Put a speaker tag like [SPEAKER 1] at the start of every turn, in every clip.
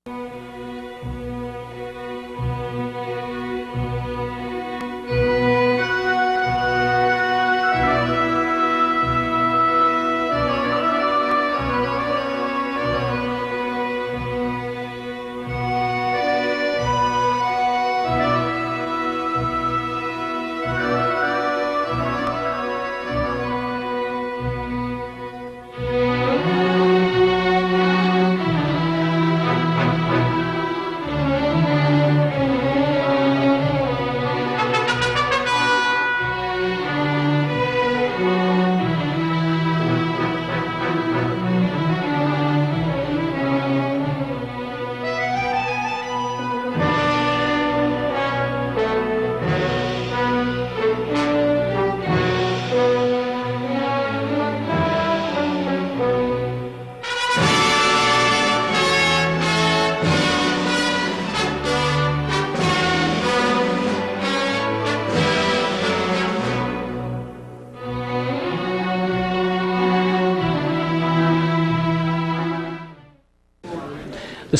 [SPEAKER 1] This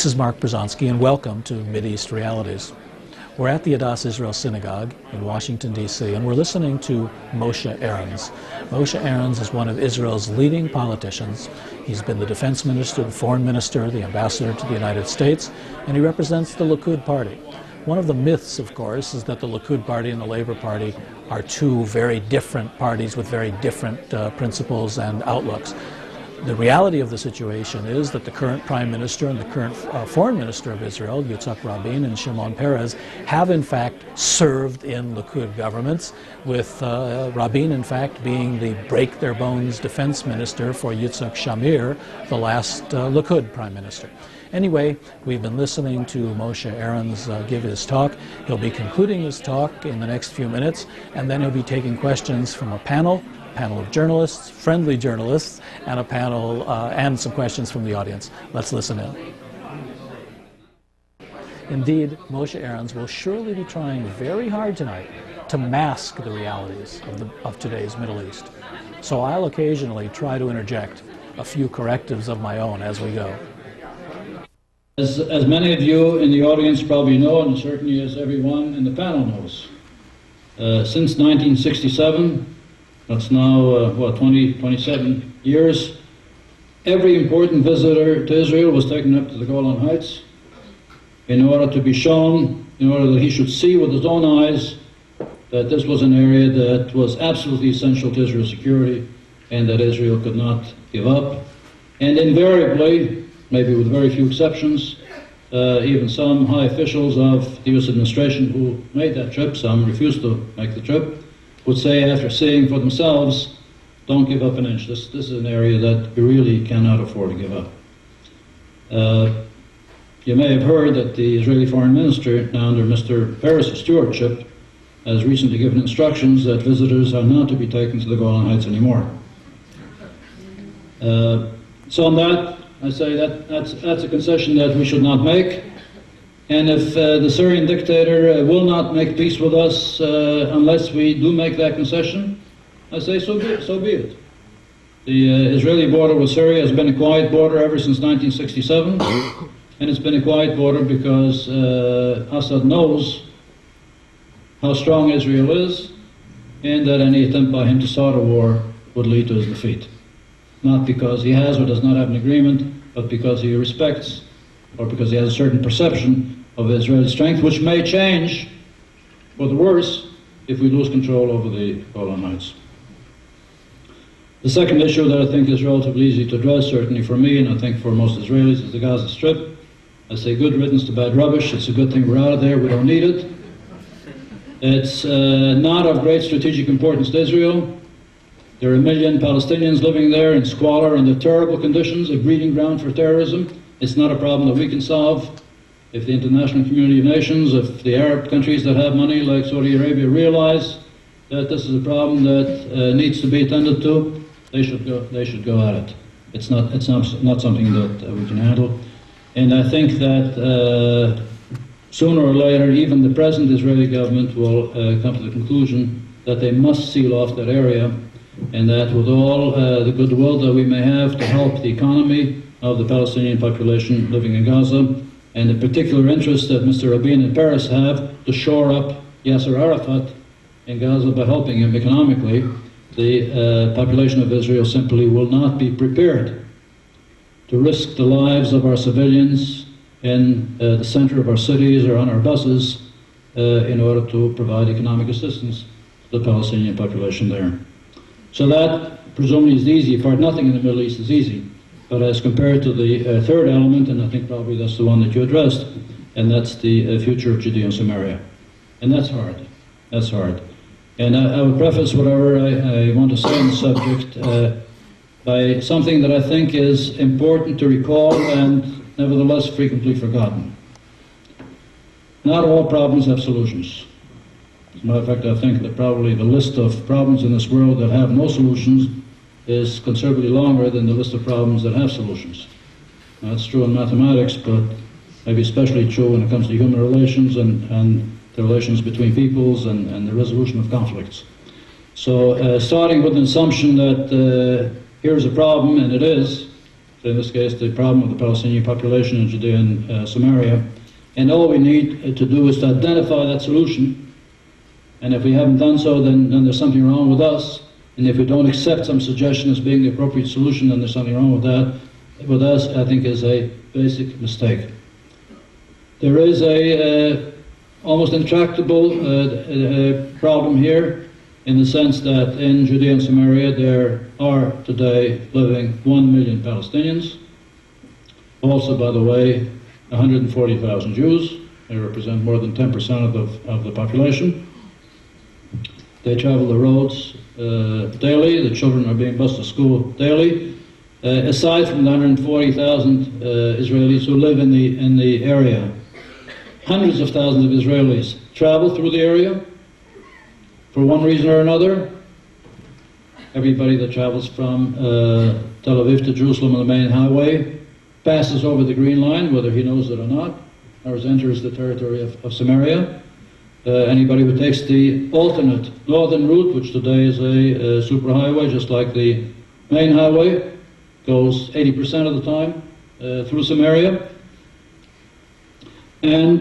[SPEAKER 1] is Mark Brzezinski, and welcome to Mideast Realities. We're at the Adass Israel Synagogue in Washington, D.C., and we're listening to Moshe Aarons. Moshe Aarons is one of Israel's leading politicians. He's been the defense minister, the foreign minister, the ambassador to the United States, and he represents the Likud party. One of the myths, of course, is that the Likud party and the Labor Party are two very different parties with very different principles and outlooks. The reality of the situation is that the current prime minister and the current foreign minister of Israel, Yitzhak Rabin and Shimon Peres, have in fact served in Likud governments, with Rabin in fact being the break-their-bones defense minister for Yitzhak Shamir, the last Likud prime minister. Anyway, we've been listening to Moshe Aarons give his talk. He'll be concluding his talk in the next few minutes, and then he'll be taking questions from a panel of journalists, friendly journalists, and a panel and some questions from the audience. Let's listen in. Indeed, Moshe Aarons will surely be trying very hard tonight to mask the realities of today's Middle East. So I'll occasionally try to interject a few correctives of my own as we go.
[SPEAKER 2] As many of you in the audience probably know, and certainly as everyone in the panel knows, since 1967, that's now, 27 years, every important visitor to Israel was taken up to the Golan Heights in order to be shown, in order that he should see with his own eyes that this was an area that was absolutely essential to Israel's security and that Israel could not give up. And invariably, maybe with very few exceptions, even some high officials of the U.S. administration who made that trip, some refused to make the trip, would say after seeing for themselves, don't give up an inch. This is an area that we really cannot afford to give up. You may have heard that the Israeli foreign minister, now under Mr. Peres' stewardship, has recently given instructions that visitors are not to be taken to the Golan Heights anymore. So on that, I say that's a concession that we should not make. And if the Syrian dictator will not make peace with us unless we do make that concession, I say so be it. The Israeli border with Syria has been a quiet border ever since 1967, and it's been a quiet border because Assad knows how strong Israel is, and that any attempt by him to start a war would lead to his defeat. Not because he has or does not have an agreement, but because he respects, or because he has a certain perception of Israeli strength, which may change for the worse if we lose control over the Golan Heights. The second issue that I think is relatively easy to address, certainly for me, and I think for most Israelis, is the Gaza Strip. I say good riddance to bad rubbish. It's a good thing we're out of there. We don't need it. It's not of great strategic importance to Israel. There are 1 million Palestinians living there in squalor under terrible conditions, a breeding ground for terrorism. It's not a problem that we can solve. If the international community of nations, if the Arab countries that have money like Saudi Arabia realize that this is a problem that needs to be attended to, they should go at it. It's not something that we can handle. And I think that sooner or later, even the present Israeli government will come to the conclusion that they must seal off that area, and that with all the goodwill that we may have to help the economy of the Palestinian population living in Gaza, and the particular interest that Mr. Rabin and Paris have to shore up Yasser Arafat in Gaza by helping him economically, the population of Israel simply will not be prepared to risk the lives of our civilians in the center of our cities or on our buses in order to provide economic assistance to the Palestinian population there. So that presumably is the easy part. Nothing in the Middle East is easy. But as compared to the third element, and I think probably that's the one that you addressed, and that's the future of Judea and Samaria. And that's hard. That's hard. And I would preface whatever I want to say on the subject by something that I think is important to recall and nevertheless frequently forgotten. Not all problems have solutions. As a matter of fact, I think that probably the list of problems in this world that have no solutions is considerably longer than the list of problems that have solutions. Now, that's true in mathematics, but maybe especially true when it comes to human relations and the relations between peoples and the resolution of conflicts. So starting with an assumption that here's a problem, and it is, in this case, the problem of the Palestinian population in Judea and Samaria, and all we need to do is to identify that solution, and if we haven't done so, then there's something wrong with us. And if we don't accept some suggestion as being the appropriate solution, then there's something wrong with that. With us, I think, is a basic mistake. There is a almost intractable problem here, in the sense that in Judea and Samaria there are today living 1 million Palestinians. Also, by the way, 140,000 Jews. They represent more than 10% of the population. They travel the roads daily. The children are being bused to school daily. Aside from the 140,000 Israelis who live in the area, hundreds of thousands of Israelis travel through the area for one reason or another. Everybody that travels from Tel Aviv to Jerusalem on the main highway passes over the Green Line, whether he knows it or not, or enters the territory of Samaria. Anybody who takes the alternate northern route, which today is a superhighway, just like the main highway, goes 80% of the time through Samaria. And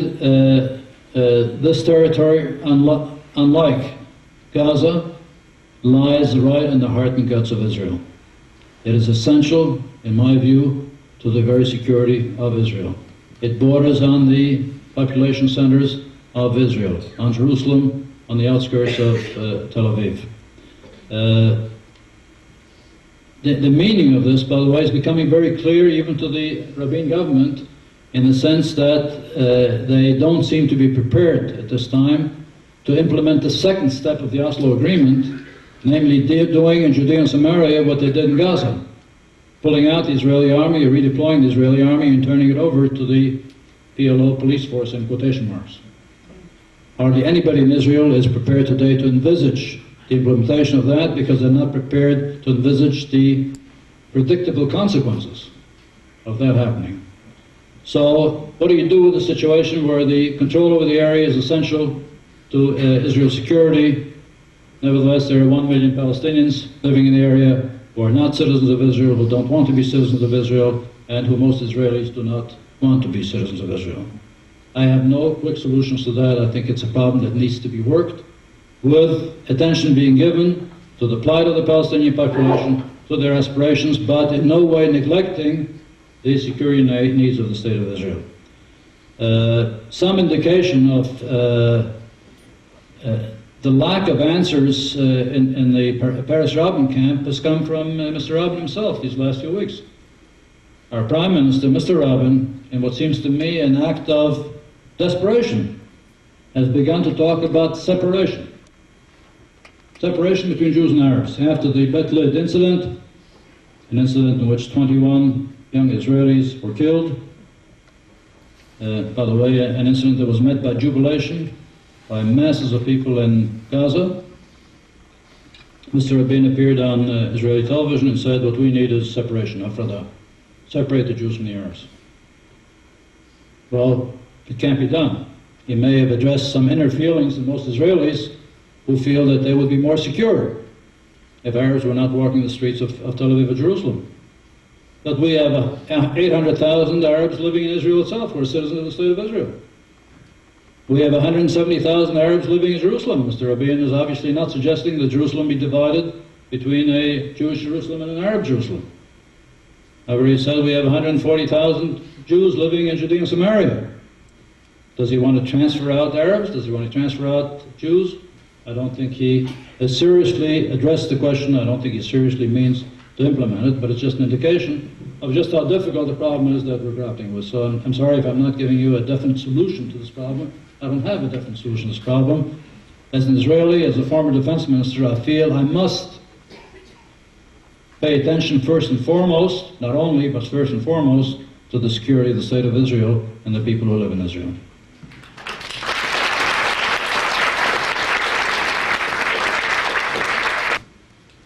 [SPEAKER 2] this territory, unlike Gaza, lies right in the heart and guts of Israel. It is essential, in my view, to the very security of Israel. It borders on the population centers of Israel, on Jerusalem, on the outskirts of Tel Aviv. The meaning of this, by the way, is becoming very clear even to the Rabin government, in the sense that they don't seem to be prepared at this time to implement the second step of the Oslo Agreement, namely doing in Judea and Samaria what they did in Gaza, pulling out the Israeli army, or redeploying the Israeli army and turning it over to the PLO police force, in quotation marks. Hardly anybody in Israel is prepared today to envisage the implementation of that, because they're not prepared to envisage the predictable consequences of that happening. So what do you do with a situation where the control over the area is essential to Israel's security? Nevertheless, there are 1 million Palestinians living in the area who are not citizens of Israel, who don't want to be citizens of Israel, and who most Israelis do not want to be citizens of Israel. I have no quick solutions to that. I think it's a problem that needs to be worked, with attention being given to the plight of the Palestinian population, to their aspirations, but in no way neglecting the security needs of the State of Israel. Some indication of the lack of answers in the Paris Rabin camp has come from Mr. Rabin himself these last few weeks. Our Prime Minister, Mr. Rabin, in what seems to me an act of desperation, has begun to talk about separation. Separation between Jews and Arabs. After the Bet Lid incident, an incident in which 21 young Israelis were killed, by the way, an incident that was met by jubilation by masses of people in Gaza, Mr. Rabin appeared on Israeli television and said, what we need is separation, afrada. Separate the Jews from the Arabs. Well, it can't be done. He may have addressed some inner feelings in most Israelis who feel that they would be more secure if Arabs were not walking the streets of Tel Aviv or Jerusalem. that we have 800,000 Arabs living in Israel itself who are citizens of the State of Israel. We have 170,000 Arabs living in Jerusalem. Mr. Rabin is obviously not suggesting that Jerusalem be divided between a Jewish Jerusalem and an Arab Jerusalem. However, he said we have 140,000 Jews living in Judea and Samaria. Does he want to transfer out Arabs? Does he want to transfer out Jews? I don't think he has seriously addressed the question. I don't think he seriously means to implement it, but it's just an indication of just how difficult the problem is that we're grappling with. So I'm sorry if I'm not giving you a definite solution to this problem. I don't have a definite solution to this problem. As an Israeli, as a former defense minister, I feel I must pay attention first and foremost, not only, but first and foremost, to the security of the State of Israel and the people who live in Israel.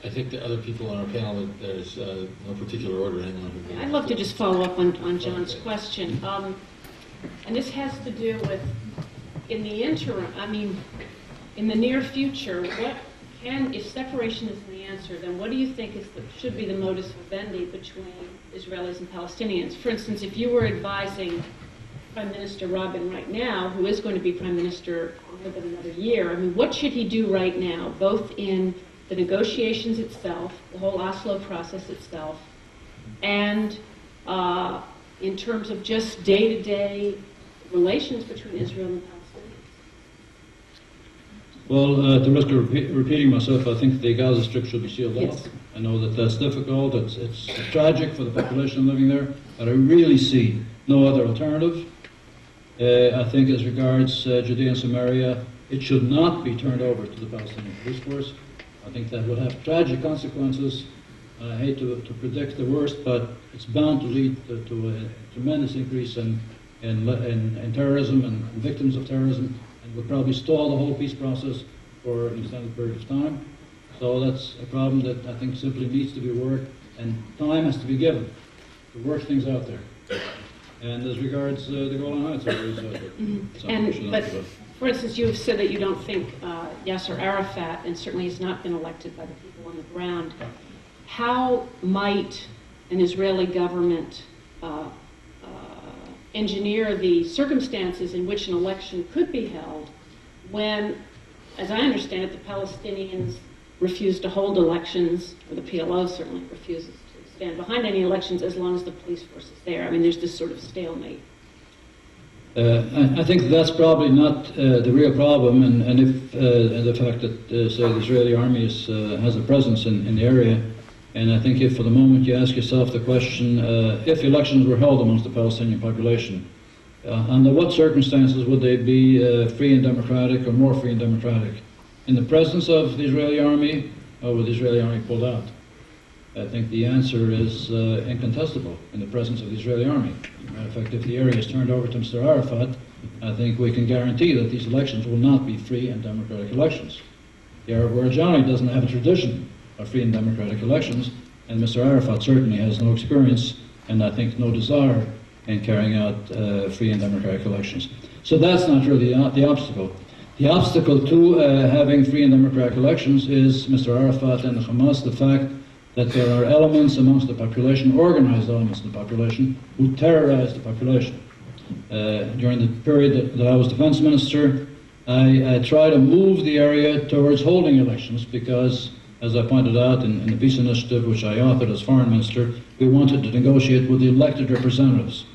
[SPEAKER 3] I think the other people on our panel, there's no particular order.
[SPEAKER 4] I'd love to just follow up on John's question. And this has to do with, in the interim, I mean, in the near future, if separation is the answer, then what do you think should be the modus vivendi between Israelis and Palestinians? For instance, if you were advising Prime Minister Rabin right now, who is going to be Prime Minister within another year, I mean, what should he do right now, both in the negotiations itself, the whole Oslo process itself, and in terms of just day-to-day relations between Israel and Palestine?
[SPEAKER 2] Well, at the risk of repeating myself, I think the Gaza Strip should be sealed
[SPEAKER 4] Yes.
[SPEAKER 2] off. I know that that's difficult, it's tragic for the population living there, but I really see no other alternative. I think as regards Judea and Samaria, it should not be turned over to the Palestinian police force. I think that would have tragic consequences. I hate to predict the worst, but it's bound to lead to a tremendous increase in terrorism and victims of terrorism, and would probably stall the whole peace process for an extended period of time. So that's a problem that I think simply needs to be worked, and time has to be given to work things out there. And as regards the Golan Heights,
[SPEAKER 4] But for instance, you have said that you don't think Yasser Arafat, and certainly he's not been elected by the people on the ground. How might an Israeli government engineer the circumstances in which an election could be held when, as I understand it, the Palestinians refuse to hold elections, or the PLO certainly refuses to stand behind any elections as long as the police force is there? I mean, there's this sort of stalemate.
[SPEAKER 2] I think that's probably not the real problem, and if the fact that, say, the Israeli army has a presence in the area, and I think if for the moment you ask yourself the question, if elections were held amongst the Palestinian population, under what circumstances would they be free and democratic, or more free and democratic? In the presence of the Israeli army, or would the Israeli army pulled out? I think the answer is incontestable, in the presence of the Israeli army. As a matter of fact, if the area is turned over to Mr. Arafat, I think we can guarantee that these elections will not be free and democratic elections. The Arab world generally doesn't have a tradition of free and democratic elections, and Mr. Arafat certainly has no experience, and I think no desire in carrying out free and democratic elections. So that's not really the obstacle. The obstacle to having free and democratic elections is Mr. Arafat and the Hamas, the fact that there are elements amongst the population, organized elements in the population, who terrorize the population. During the period that I was defense minister, I tried to move the area towards holding elections because, as I pointed out in the peace initiative which I authored as foreign minister, we wanted to negotiate with the elected representatives.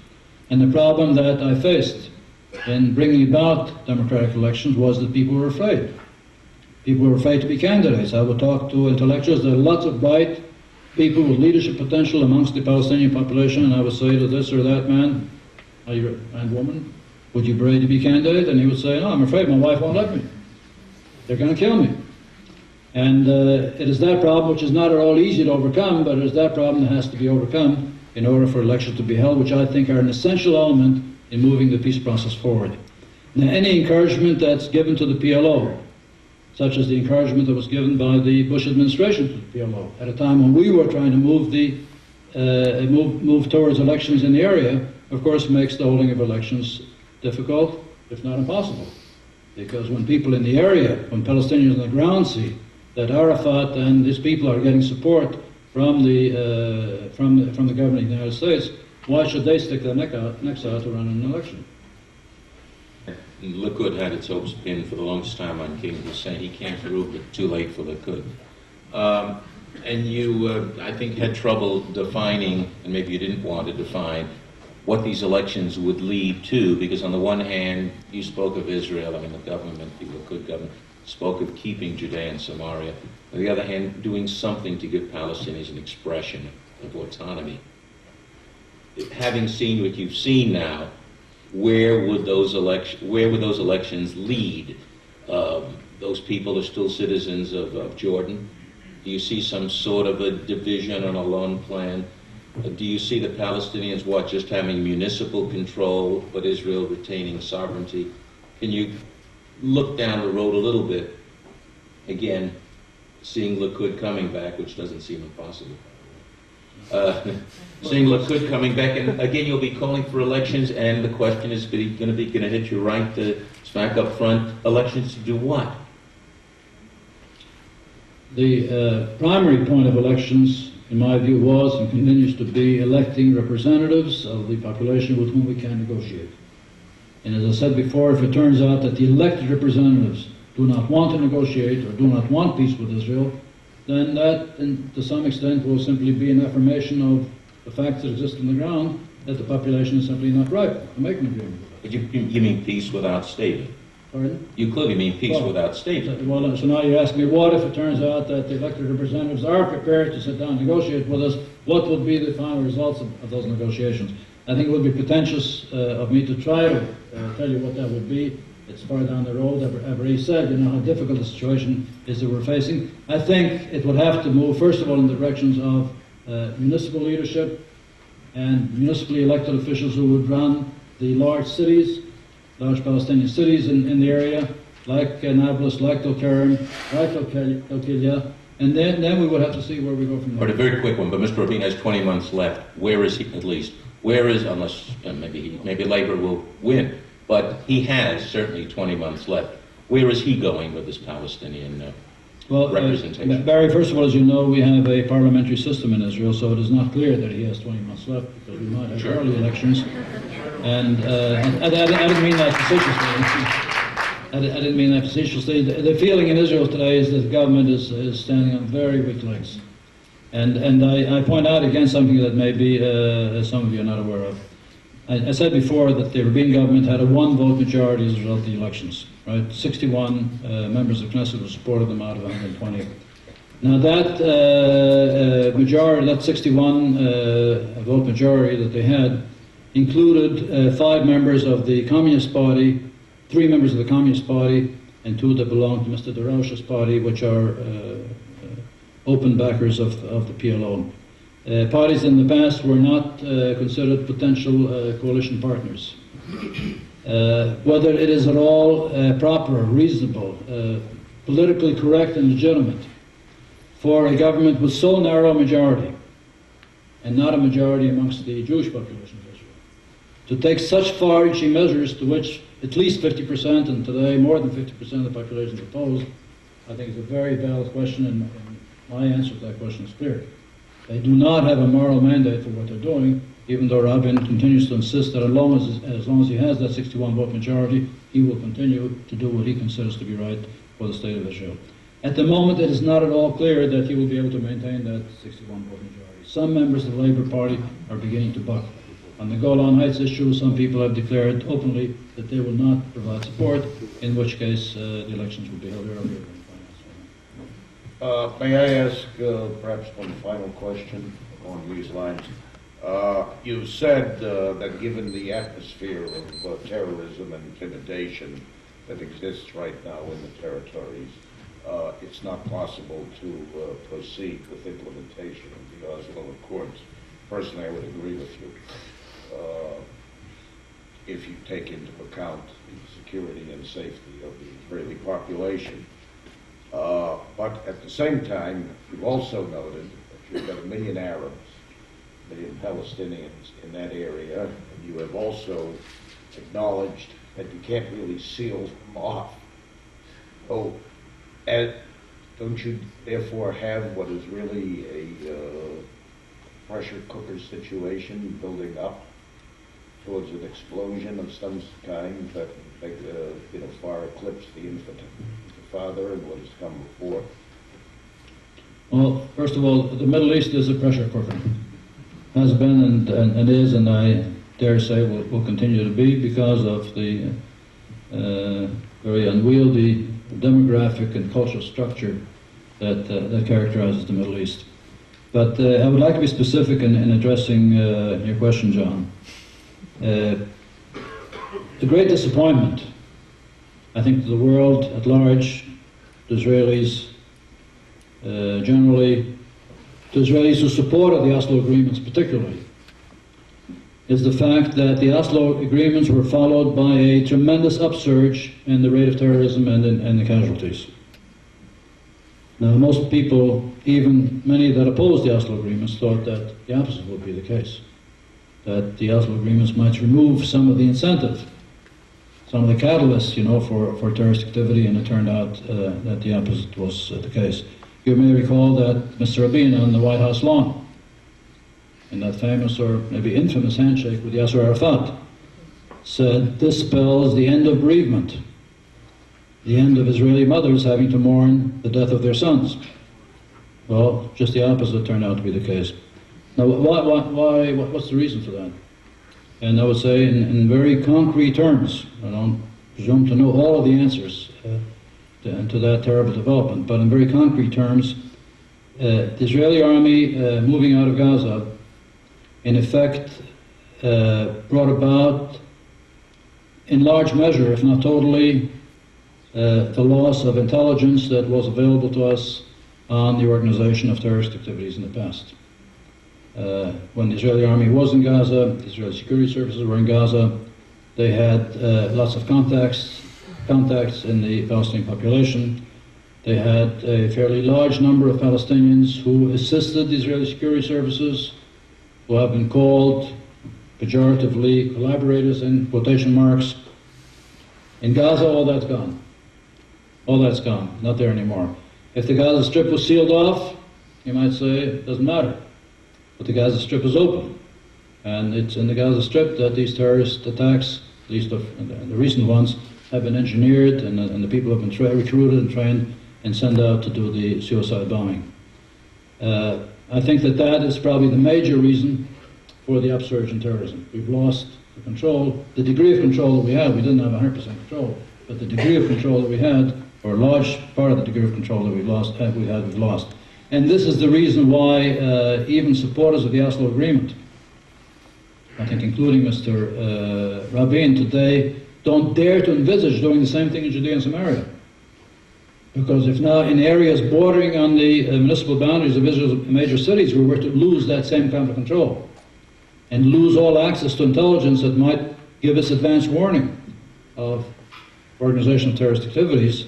[SPEAKER 2] And the problem that I faced in bringing about democratic elections was that people were afraid. People were afraid to be candidates. I would talk to intellectuals. There are lots of bright people with leadership potential amongst the Palestinian population, and I would say to this or that man and woman, would you be ready to be candidate? And he would say, no, I'm afraid my wife won't let me. They're going to kill me. And it is that problem, which is not at all easy to overcome, but it is that problem that has to be overcome in order for elections to be held, which I think are an essential element in moving the peace process forward. Now, any encouragement that's given to the PLO, such as the encouragement that was given by the Bush administration to the PLO at a time when we were trying to move towards elections in the area, of course makes the holding of elections difficult, if not impossible. Because when people in the area, when Palestinians on the ground see that Arafat and his people are getting support from the government of the United States, why should they stick their necks out to run an election?
[SPEAKER 5] Likud had its hopes pinned for the longest time on King Hussein. He came through, but too late for Likud. And you, I think, had trouble defining, and maybe you didn't want to define, what these elections would lead to, because on the one hand, you spoke of Israel, I mean the government, the Likud government, spoke of keeping Judea and Samaria. On the other hand, doing something to give Palestinians an expression of autonomy. Having seen what you've seen now, where would those elections lead? Those people are still citizens of Jordan. Do you see some sort of a division on a loan plan? Do you see the Palestinians, just having municipal control, but Israel retaining sovereignty? Can you look down the road a little bit, again, seeing Likud coming back, which doesn't seem impossible? Seeing Likud coming back, and again, you'll be calling for elections, and the question is going to hit you right smack up front. Elections to do what?
[SPEAKER 2] The primary point of elections, in my view, was and continues to be electing representatives of the population with whom we can negotiate. And as I said before, if it turns out that the elected representatives do not want to negotiate or do not want peace with Israel, then that, to some extent, will simply be an affirmation of the facts that exist on the ground, that the population is simply not ripe to make an agreement with us.
[SPEAKER 5] But you mean peace without stating?
[SPEAKER 2] Pardon?
[SPEAKER 5] You clearly mean peace without stating.
[SPEAKER 2] Well, so now you're asking me, what if it turns out that the elected representatives are prepared to sit down and negotiate with us? What would be the final results of those negotiations? I think it would be pretentious of me to try to tell you what that would be. It's far down the road. I've already said, how difficult the situation is that we're facing. I think it would have to move, first of all, in the directions of municipal leadership and municipally elected officials who would run the large cities, large Palestinian cities in the area, like Nablus, like Tulkarem, like Al-Qilya, and then we would have to see where we go from there.
[SPEAKER 5] But a very quick one, but Mr. Rabin has 20 months left. Where is he, at least? Where is, unless maybe Labor will win, but he has certainly 20 months left. Where is he going with this Palestinian representation?
[SPEAKER 2] Barry, first of all, as you know, we have a parliamentary system in Israel, so it is not clear that he has 20 months left, because we might have early elections. And I didn't mean that facetiously. I didn't mean that facetiously. The feeling in Israel today is that the government is standing on very weak legs. And I point out again something that maybe some of you are not aware of. I said before that the Rabin government had a one-vote majority as a result of the elections, right? 61 members of Knesset who supported them out of 120. Now that majority, that 61 vote majority that they had, included 5 members of the Communist Party, 3 members of the Communist Party, and 2 that belong to Mr. Daraush's party, which are open backers of the PLO. Parties in the past were not considered potential coalition partners. Whether it is at all proper, reasonable, politically correct and legitimate for a government with so narrow a majority, and not a majority amongst the Jewish population of Israel, to take such far-reaching measures to which at least 50%, and today more than 50% of the population is opposed, I think is a very valid question, and my answer to that question is clear. They do not have a moral mandate for what they're doing, even though Rabin continues to insist that as long as he has that 61 vote majority, he will continue to do what he considers to be right for the state of Israel. At the moment, it is not at all clear that he will be able to maintain that 61 vote majority. Some members of the Labour Party are beginning to buck. On the Golan Heights issue, some people have declared openly that they will not provide support, in which case the elections will be held earlier.
[SPEAKER 6] May I ask perhaps one final question on these lines? You said that given the atmosphere of terrorism and intimidation that exists right now in the territories, it's not possible to proceed with implementation of the Oslo Accords. Personally, I would agree with you. If you take into account the security and safety of the Israeli population. But at the same time, you've also noted that you've got 1 million Arabs, 1 million Palestinians in that area, and you have also acknowledged that you can't really seal them off. So, don't you therefore have what is really a pressure cooker situation building up towards an explosion of some kind that far eclipse the father and what has come before?
[SPEAKER 2] Well, first of all, the Middle East is a pressure cooker. Has been and is, and I dare say will continue to be, because of the very unwieldy demographic and cultural structure that characterizes the Middle East. But I would like to be specific in addressing your question, John. The great disappointment, I think, to the world at large, to Israelis generally, to Israelis who supported the Oslo agreements particularly, is the fact that the Oslo agreements were followed by a tremendous upsurge in the rate of terrorism and the casualties. Now, most people, even many that opposed the Oslo agreements, thought that the opposite would be the case, that the Oslo agreements might remove some of the incentive, some of the catalysts, for terrorist activity, and it turned out that the opposite was the case. You may recall that Mr. Rabin on the White House lawn, in that famous or maybe infamous handshake with Yasser Arafat, said, "This spells the end of bereavement, the end of Israeli mothers having to mourn the death of their sons." Well, just the opposite turned out to be the case. Now, what's the reason for that? And I would say in very concrete terms, I don't presume to know all of the answers to that terrible development, but in very concrete terms, the Israeli army moving out of Gaza, in effect, brought about, in large measure, if not totally, the loss of intelligence that was available to us on the organization of terrorist activities in the past. When the Israeli army was in Gaza, the Israeli security services were in Gaza, they had lots of contacts in the Palestinian population. They had a fairly large number of Palestinians who assisted the Israeli security services, who have been called pejoratively collaborators in quotation marks. In Gaza, all that's gone. All that's gone, not there anymore. If the Gaza Strip was sealed off, you might say it doesn't matter. But the Gaza Strip is open. And it's in the Gaza Strip that these terrorist attacks, at least the recent ones, have been engineered, and the people have been recruited and trained and sent out to do the suicide bombing. I think that is probably the major reason for the upsurge in terrorism. We've lost the control, the degree of control that we had. We didn't have 100% control, but the degree of control that we had, or a large part of the degree of control that we've lost. And this is the reason why even supporters of the Oslo Agreement, I think including Mr. Rabin today, don't dare to envisage doing the same thing in Judea and Samaria. Because if now in areas bordering on the municipal boundaries of Israel's major cities we were to lose that same kind of control and lose all access to intelligence that might give us advance warning of organization of terrorist activities,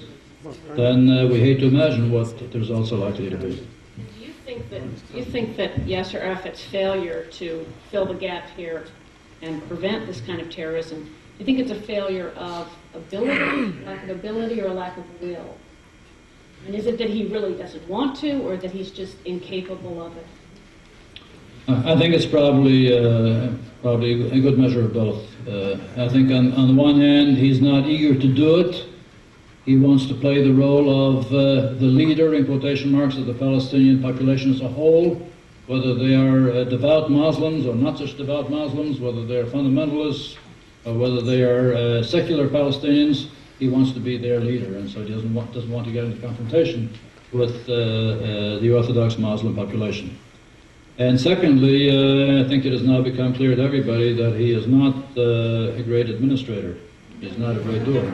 [SPEAKER 2] then we hate to imagine what the results are likely to be.
[SPEAKER 4] Do you think that Yasser Arafat's failure to fill the gap here and prevent this kind of terrorism, do you think it's a failure of ability, lack of ability, or a lack of will? And is it that he really doesn't want to, or that he's just incapable of it?
[SPEAKER 2] I think it's probably a good measure of both. I think on the one hand, he's not eager to do it. He wants to play the role of the leader, in quotation marks, of the Palestinian population as a whole, whether they are devout Muslims or not such devout Muslims, whether they're fundamentalists or whether they are secular Palestinians. He wants to be their leader, and so he doesn't want to get into confrontation with the Orthodox Muslim population. And secondly, I think it has now become clear to everybody that he is not a great administrator. He's not a great doer.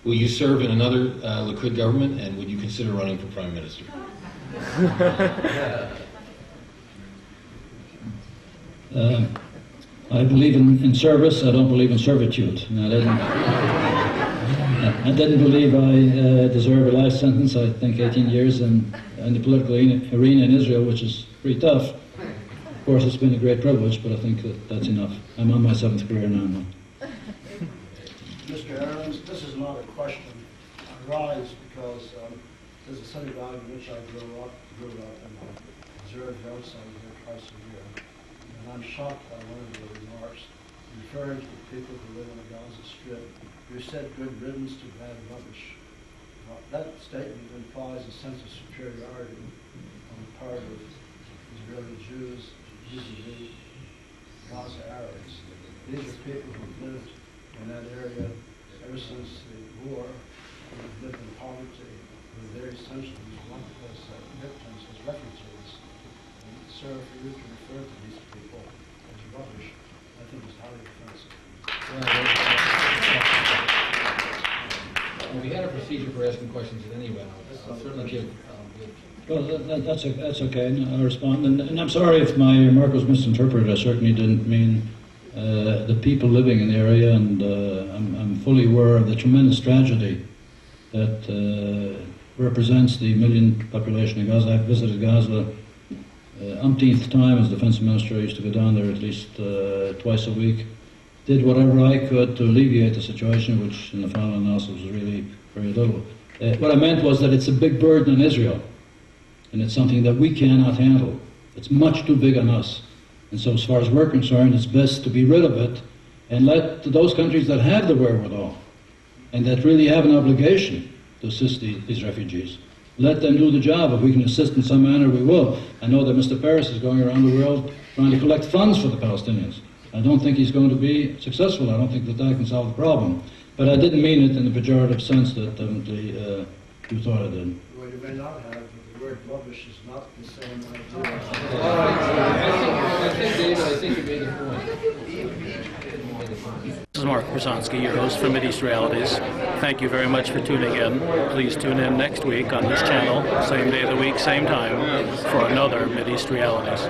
[SPEAKER 3] Will you serve in another Likud government, and would you consider running for prime minister?
[SPEAKER 2] I believe in service. I don't believe in servitude. I didn't believe I deserve a life sentence. I think 18 years in the political arena in Israel, which is pretty tough. Of course, it's been a great privilege, but I think that's enough. I'm on my 7th career now.
[SPEAKER 7] Mr. Ahrens, this is not a question arise because there's a synagogue in which I grew up and I observe the outside here twice a year. And I'm shocked by one of your remarks referring to the people who live on the Gaza Strip. You said good riddance to bad rubbish. That statement implies a sense of superiority on the part of Israeli Jews vis-a-vis Gaza Arabs. These are people who've lived in that area ever since the war, who've lived in poverty, who are very essentially lumped as victims, as refugees. And, sir, for you to refer to these people as rubbish, I think is highly offensive.
[SPEAKER 3] Well, we had a procedure for asking questions at any round. I'll certainly give.
[SPEAKER 2] Well, that's okay. I'll respond. And I'm sorry if my remark was misinterpreted. I certainly didn't mean the people living in the area, and I'm fully aware of the tremendous tragedy that represents the million population of Gaza. I've visited Gaza umpteenth time as defense minister. I used to go down there at least twice a week. Did whatever I could to alleviate the situation, which in the final analysis was really very little. What I meant was that it's a big burden on Israel, and it's something that we cannot handle. It's much too big on us. And so as far as we're concerned, it's best to be rid of it and let those countries that have the wherewithal and that really have an obligation to assist these refugees, let them do the job. If we can assist in some manner, we will. I know that Mr. Peres is going around the world trying to collect funds for the Palestinians. I don't think he's going to be successful. I don't think that can solve the problem. But I didn't mean it in the pejorative sense that you thought I did.
[SPEAKER 7] Well, you may not have, but the word rubbish is not the same idea.
[SPEAKER 3] All right. I think, David, I think you made the point.
[SPEAKER 1] This is Mark Brzezinski, your host for Mideast Realities. Thank you very much for tuning in. Please tune in next week on this channel, same day of the week, same time, for another Mideast Realities.